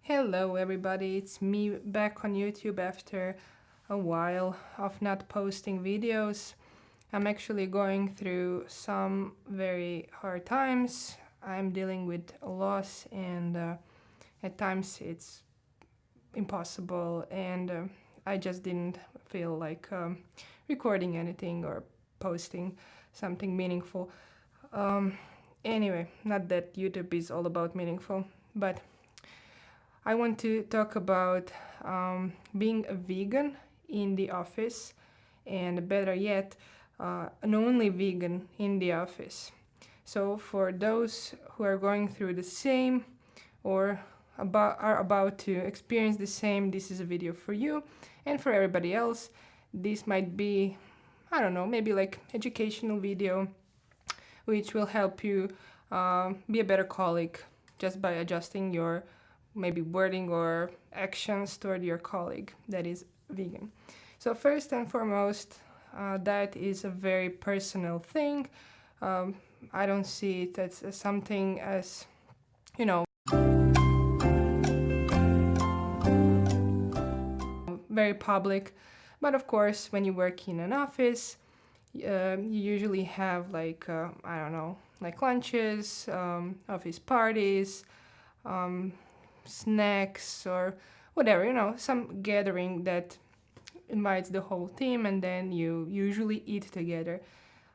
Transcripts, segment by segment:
Hello everybody, it's me back on YouTube after a while of not posting videos. I'm actually going through some very hard times. I'm dealing with a loss and at times it's impossible and I just didn't feel like recording anything or posting something meaningful. Anyway, not that YouTube is all about meaningful, but I want to talk about being a vegan in the office, and better yet, an only vegan in the office. So, for those who are going through the same or are about to experience the same, this is a video for you. And for everybody else, this might be, I don't know, maybe like educational video, which will help you be a better colleague just by adjusting your maybe wording or actions toward your colleague that is vegan. So first and foremost, that is a very personal thing. I don't see it as something as, you know, very public. But of course, when you work in an office, you usually have like, I don't know, like lunches, office parties, snacks or whatever, some gathering that invites the whole team and then you usually eat together.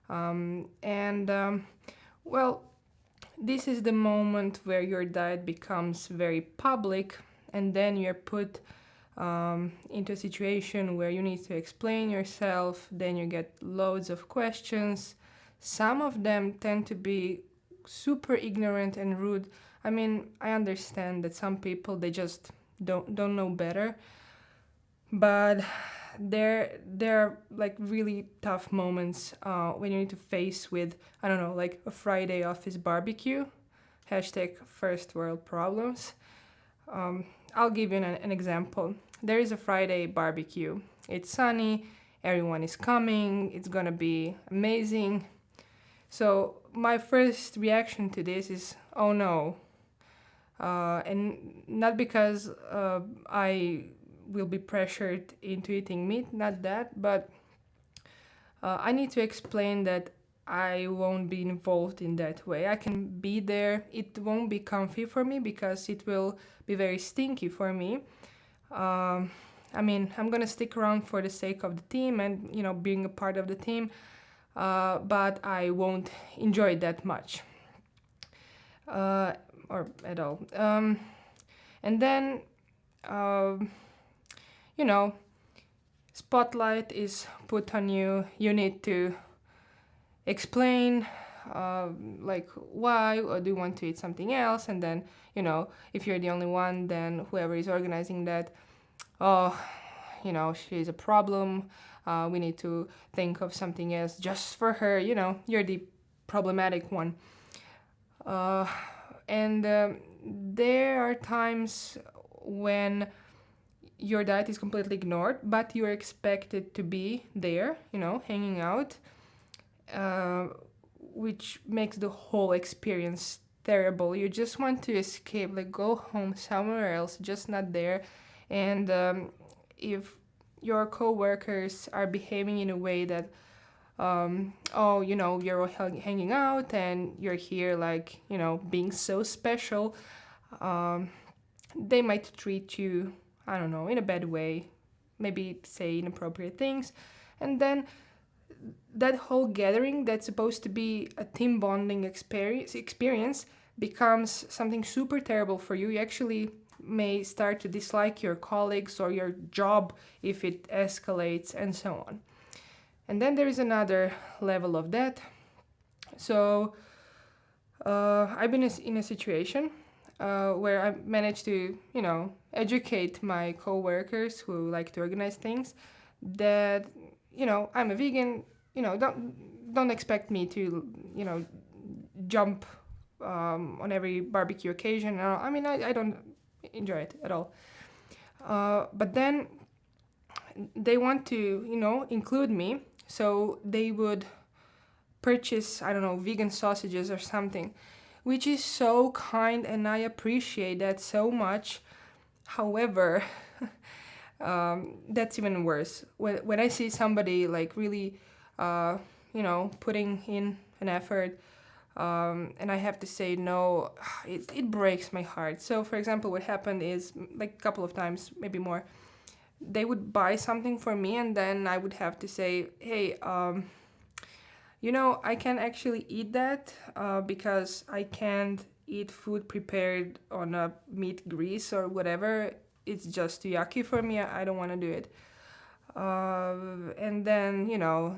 Well, this is the moment where your diet becomes very public and then you're put into a situation where you need to explain yourself, then you get loads of questions. Some of them tend to be super ignorant and rude. I mean, I understand that some people, they just don't know better, but there are like really tough moments when you need to face with, I don't know, like a Friday office barbecue, hashtag first world problems. I'll give you an example. There is a Friday barbecue. It's sunny, everyone is coming, it's gonna be amazing. So my first reaction to this is, oh no. And not because I will be pressured into eating meat, not that, but I need to explain that I won't be involved in that way. I can be there. It won't be comfy for me because it will be very stinky for me. I mean, I'm gonna stick around for the sake of the team and, being a part of the team, but I won't enjoy it that much. Or at all. And then, spotlight is put on you. You need to explain, like, why, or do you want to eat something else? And then, if you're the only one, then whoever is organizing that, oh, she's a problem. We need to think of something else just for her. You're the problematic one. And there are times when your diet is completely ignored, but you're expected to be there, hanging out, which makes the whole experience terrible. You just want to escape, like go home somewhere else, just not there. And if your coworkers are behaving in a way that you're hanging out and you're here like, being so special, they might treat you, I don't know, in a bad way, maybe say inappropriate things. And then that whole gathering that's supposed to be a team bonding experience becomes something super terrible for you. You actually may start to dislike your colleagues or your job if it escalates and so on. And then there is another level of that. So I've been in a situation where I managed to, educate my coworkers who like to organize things that, I'm a vegan. Don't expect me to, jump on every barbecue occasion. I mean, I don't enjoy it at all. But then they want to, include me. So they would purchase, I don't know, vegan sausages or something, which is so kind and I appreciate that so much. However, that's even worse. When I see somebody like really, putting in an effort, and I have to say no, it breaks my heart. So, for example, what happened is like a couple of times, maybe more, they would buy something for me, and then I would have to say, hey, I can actually eat that because I can't eat food prepared on a meat grease or whatever. It's just too yucky for me. I don't want to do it. And then,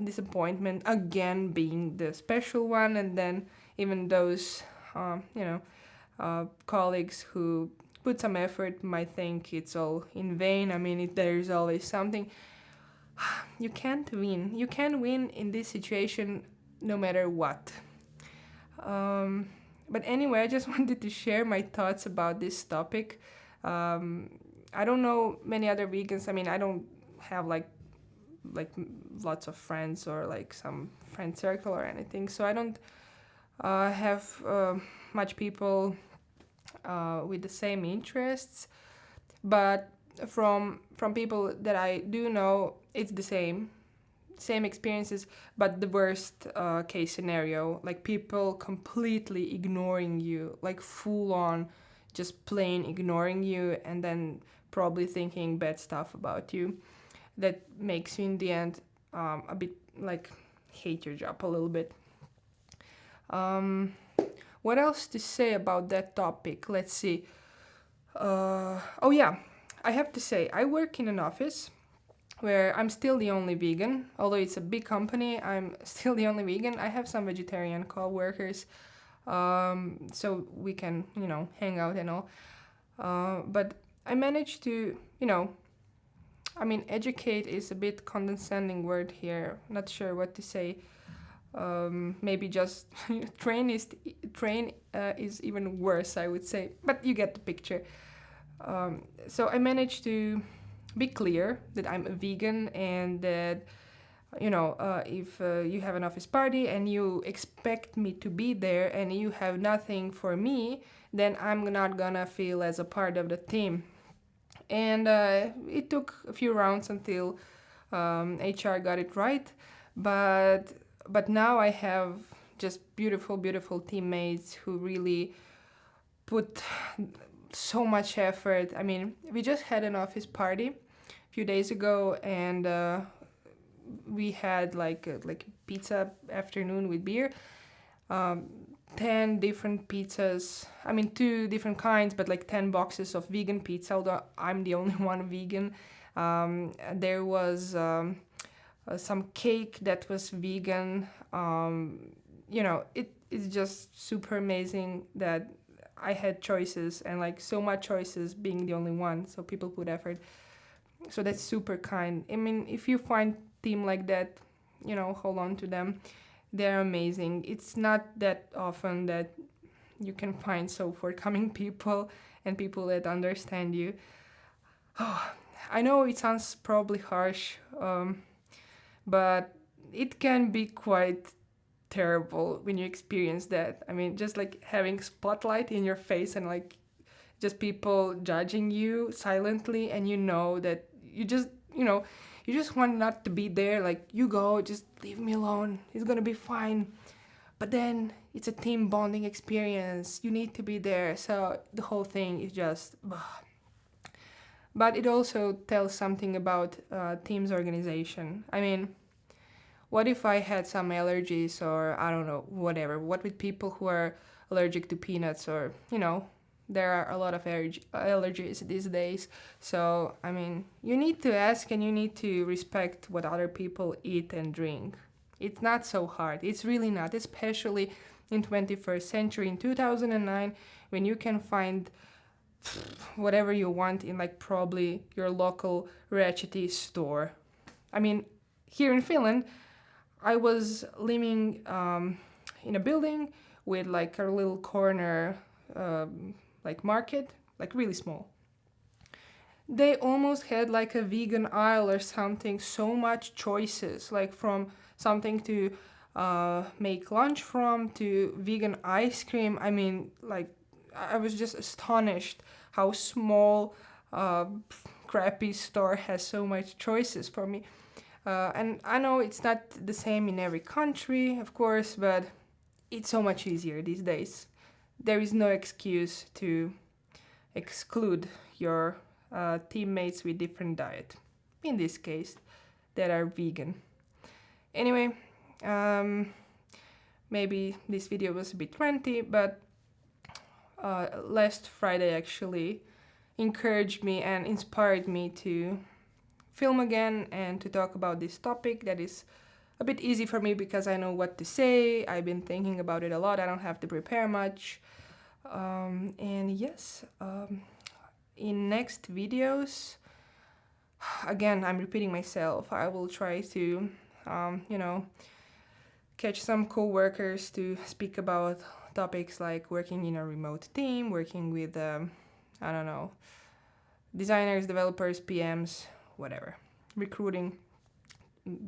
disappointment again being the special one. And then even those, colleagues who put some effort might think it's all in vain. I mean, there's always something. You can't win. You can't win in this situation no matter what. But anyway, I just wanted to share my thoughts about this topic. I don't know many other vegans. I mean, I don't have like lots of friends or like some friend circle or anything. So I don't have much people with the same interests. But from people that I do know, it's the same experiences, but the worst case scenario, like people completely ignoring you, like full on just plain ignoring you, and then probably thinking bad stuff about you, that makes you in the end a bit like hate your job a little bit. What else to say about that topic? Let's see. Oh yeah, I have to say, I work in an office where I'm still the only vegan. Although it's a big company, I'm still the only vegan. I have some vegetarian co-workers, so we can, hang out and all. But I managed to, educate is a bit condescending word here. Not sure what to say. Maybe just train is even worse, I would say. But you get the picture. So I managed to be clear that I'm a vegan, and that if you have an office party and you expect me to be there and you have nothing for me, then I'm not gonna feel as a part of the team. And it took a few rounds until HR got it right, but now I have just beautiful teammates who really put so much effort. I mean, we just had an office party a few days ago, and we had like pizza afternoon with beer. 10 different pizzas. I mean, 2 different kinds, but like 10 boxes of vegan pizza, although I'm the only one vegan. There was some cake that was vegan. It's just super amazing that I had choices, and like so much choices being the only one. So people put effort. So that's super kind. I mean, if you find team like that, hold on to them. They're amazing. It's not that often that you can find so forthcoming people and people that understand you. Oh, I know it sounds probably harsh, but it can be quite terrible when you experience that. I mean, just like having spotlight in your face and like just people judging you silently, and that you just want not to be there. Like, you go, just leave me alone. It's gonna be fine. But then it's a team bonding experience. You need to be there. So the whole thing is just... But it also tells something about team's organization. I mean, what if I had some allergies, or I don't know, whatever? What with people who are allergic to peanuts, or, there are a lot of allergies these days. So, I mean, you need to ask, and you need to respect what other people eat and drink. It's not so hard. It's really not, especially in 21st century, in 2009, when you can find whatever you want in like probably your local Ratchety store. I mean, here in Finland, I was living in a building with like a little corner like market, like really small. They almost had like a vegan aisle or something. So much choices, like from something to make lunch from, to vegan ice cream. I mean, like, I was just astonished how small crappy store has so much choices for me. And I know it's not the same in every country, of course, but it's so much easier these days. There is no excuse to exclude your teammates with different diet. In this case, that are vegan. Anyway, maybe this video was a bit ranty, but last Friday actually encouraged me and inspired me to film again and to talk about this topic that is a bit easy for me because I know what to say. I've been thinking about it a lot. I don't have to prepare much. And yes, in next videos, again, I'm repeating myself. I will try to, catch some co-workers to speak about topics like working in a remote team, working with, designers, developers, PMs, whatever. Recruiting,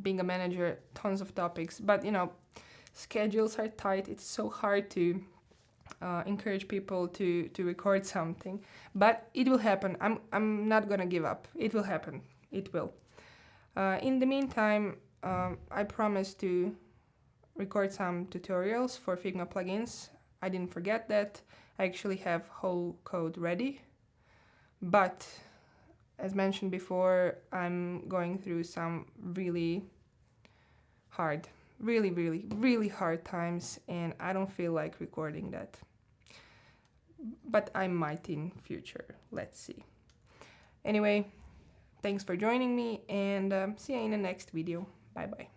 being a manager, tons of topics. But, schedules are tight. It's so hard to encourage people to record something. But it will happen. I'm not gonna give up. It will happen. It will. In the meantime, I promise to record some tutorials for Figma plugins. I didn't forget that. I actually have whole code ready. But as mentioned before, I'm going through some really hard, really hard times, and I don't feel like recording that. But I might in future. Let's see. Anyway, thanks for joining me, and see you in the next video. Bye bye.